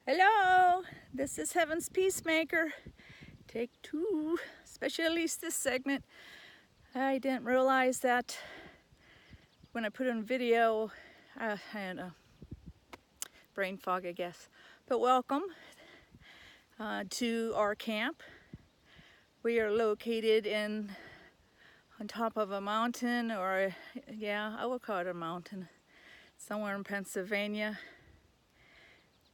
Hello, this is Heaven's Peacemaker, take 2, especially at least this segment. I didn't realize that when I put in video, I had a brain fog, I guess. But welcome to our camp. We are located on top of a mountain, or I will call it a mountain, somewhere in Pennsylvania.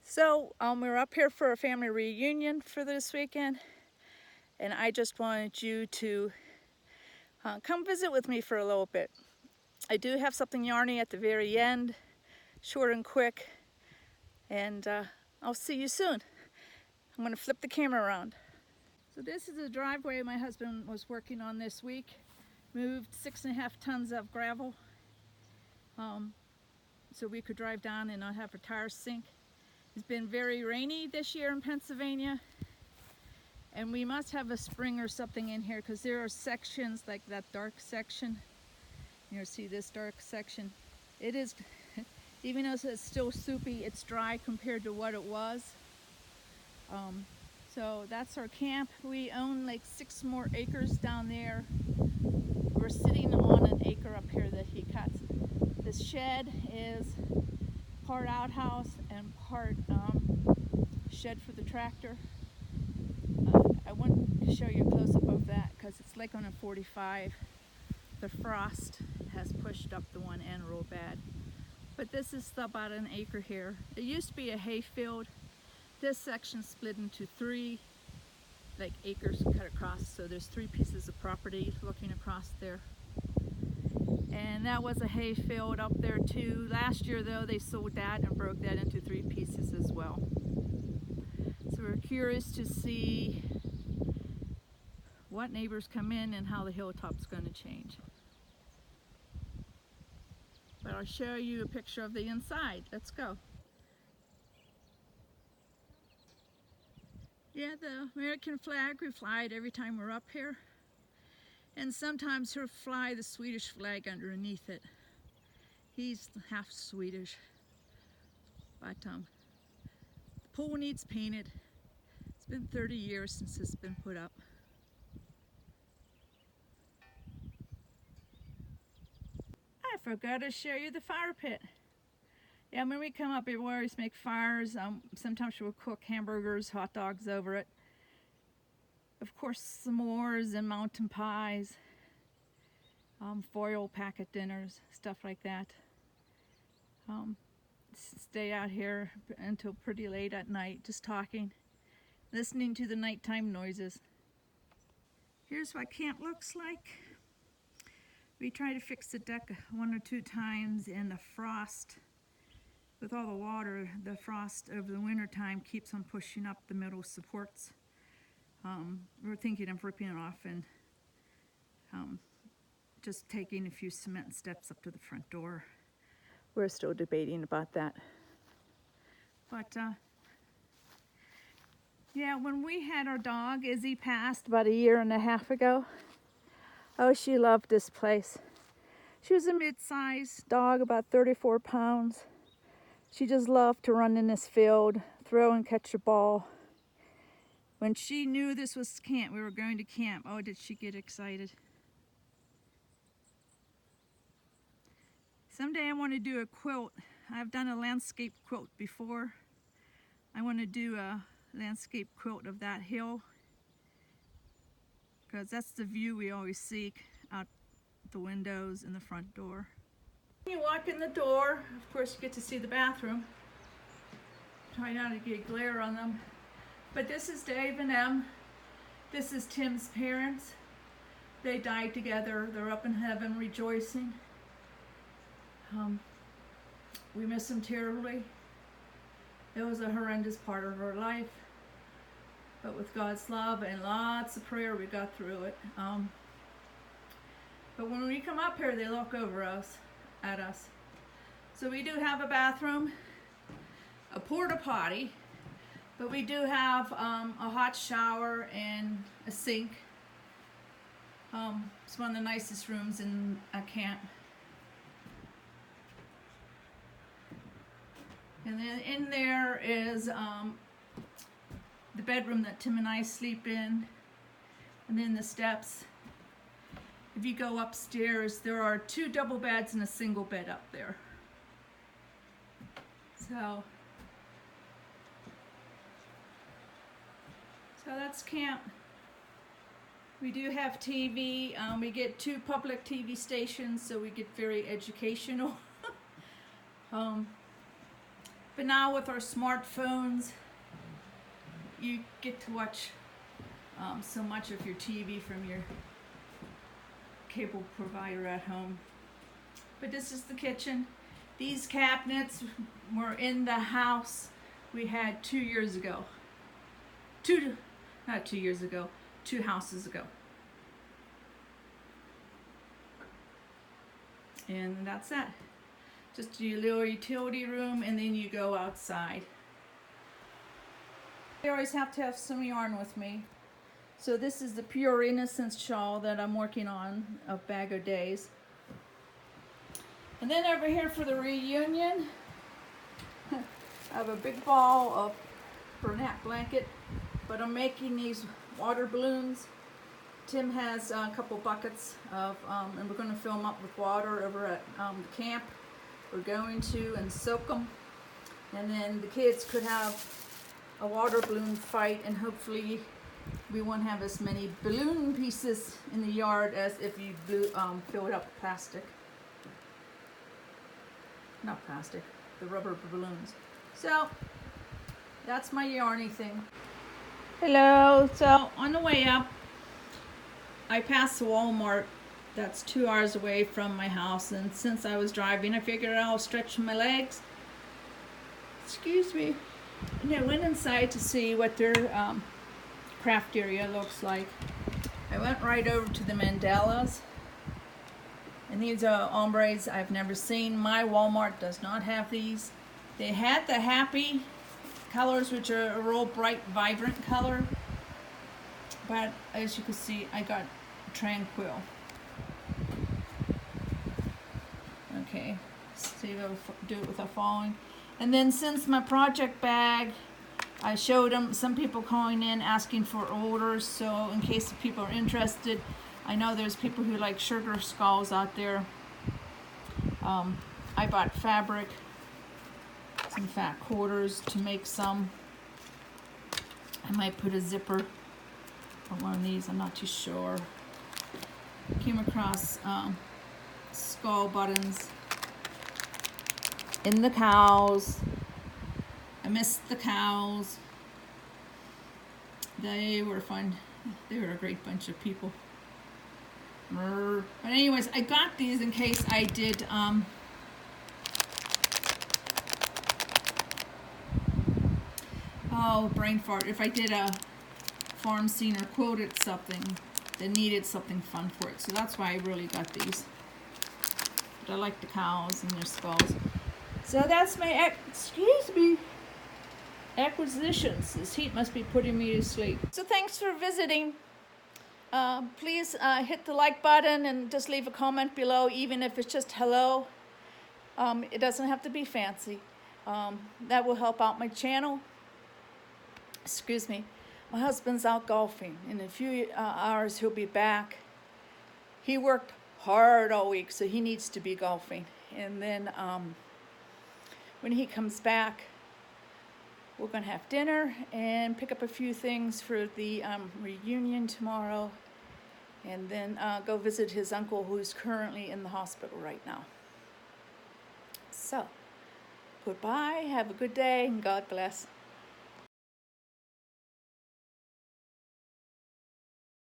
So we're up here for a family reunion for this weekend, and I just wanted you to come visit with me for a little bit. I do have something yarny at the very end, short and quick, and I'll see you soon. I'm going to flip the camera around. So this is the driveway my husband was working on this week. Moved 6.5 tons of gravel so we could drive down and not have our tires sink. It's been very rainy this year in Pennsylvania, and we must have a spring or something in here because there are sections like that dark section. You see this dark section. It is, even though it's still soupy, it's dry compared to what it was. So that's our camp. We own like 6 more acres down there. We're sitting on an acre up here that he cuts. This shed is part outhouse and part shed for the tractor. I want to show you a close-up of that because it's like on a 45. The frost has pushed up the one end real bad. But this is about an acre here. It used to be a hay field. This section split into 3 like acres cut across, so there's 3 pieces of property looking across there. And that was a hay field up there too. Last year though, they sold that and broke that into 3 pieces as well. So we're curious to see what neighbors come in and how the hilltop's going to change. But I'll show you a picture of the inside. Let's go. Yeah, the American flag, we fly it every time we're up here. And sometimes he'll fly the Swedish flag underneath it. He's half Swedish. But the pool needs painted. It's been 30 years since it's been put up. I forgot to show you the fire pit. Yeah, when we come up here, we always make fires. Sometimes we'll cook hamburgers, hot dogs over it. Of course, s'mores and mountain pies, foil packet dinners, stuff like that. Stay out here until pretty late at night, just talking, listening to the nighttime noises. Here's what camp looks like. We try to fix the deck 1 or 2 times, and the frost, with all the water, the frost over the winter time keeps on pushing up the metal supports. We're thinking of ripping it off and just taking a few cement steps up to the front door. We're still debating about that. But yeah, when we had our dog, Izzy passed about 1.5 years ago. Oh, she loved this place. She was a mid-sized dog, about 34 pounds. She just loved to run in this field, throw and catch a ball. When she knew this was camp, we were going to camp, oh, did she get excited. Someday I want to do a quilt. I've done a landscape quilt before. I want to do a landscape quilt of that hill, because that's the view we always seek out the windows and the front door. When you walk in the door, of course you get to see the bathroom. Try not to get glare on them. But this is Dave and Em. This is Tim's parents. They died together. They're up in heaven rejoicing. We miss them terribly. It was a horrendous part of our life. But with God's love and lots of prayer, we got through it. But when we come up here, they look over us, at us. So we do have a bathroom, a porta potty, but we do have a hot shower and a sink. It's one of the nicest rooms in a camp. And then in there is the bedroom that Tim and I sleep in, and then the steps. If you go upstairs, there are 2 double beds and a single bed up there. So that's camp. We do have TV. We get 2 public TV stations, so we get very educational. But now with our smartphones, you get to watch so much of your TV from your cable provider at home. But this is the kitchen. These cabinets were in the house we had 2 years ago. Not 2 years ago, 2 houses ago. And that's that. Just your little utility room, and then you go outside. I always have to have some yarn with me. So this is the Pure Innocence shawl that I'm working on, a bag of days. And then over here for the reunion, I have a big ball of Bernat blanket, but I'm making these water balloons. Tim has a couple buckets of, and we're going to fill them up with water over at the camp. We're going to and soak them, and then the kids could have a water balloon fight, and hopefully we won't have as many balloon pieces in the yard as if you fill it up with plastic. Not plastic, the rubber balloons. So that's my yarny thing. Hello. So on the way up, I passed the Walmart that's 2 hours away from my house, and since I was driving, I figured I'll stretch my legs. Excuse me. And I went inside to see what their craft area looks like. I went right over to the Mandelas, and these are ombres I've never seen. My Walmart does not have these. They had the happy colors, which are a real bright, vibrant color, but as you can see, I got tranquil. Okay, see if I'll do it without falling. And then since my project bag, I showed them some people calling in asking for orders, so in case people are interested, I know there's people who like sugar skulls out there. I bought fabric, some fat quarters to make some. I might put a zipper on one of these, I'm not too sure. Came across skull buttons in the cows. I missed the cows. They were fun. They were a great bunch of people. But anyways, I got these in case I did brain fart. If I did a farm scene or quoted something that needed something fun for it. So that's why I really got these. But I like the cows and their skulls. So that's my, acquisitions. This heat must be putting me to sleep. So thanks for visiting. Please hit the like button and just leave a comment below, even if it's just hello. It doesn't have to be fancy. That will help out my channel. Excuse me. My husband's out golfing. In a few hours, he'll be back. He worked hard all week, so he needs to be golfing. And then when he comes back, we're going to have dinner and pick up a few things for the reunion tomorrow. And then go visit his uncle, who's currently in the hospital right now. So, goodbye, have a good day, and God bless.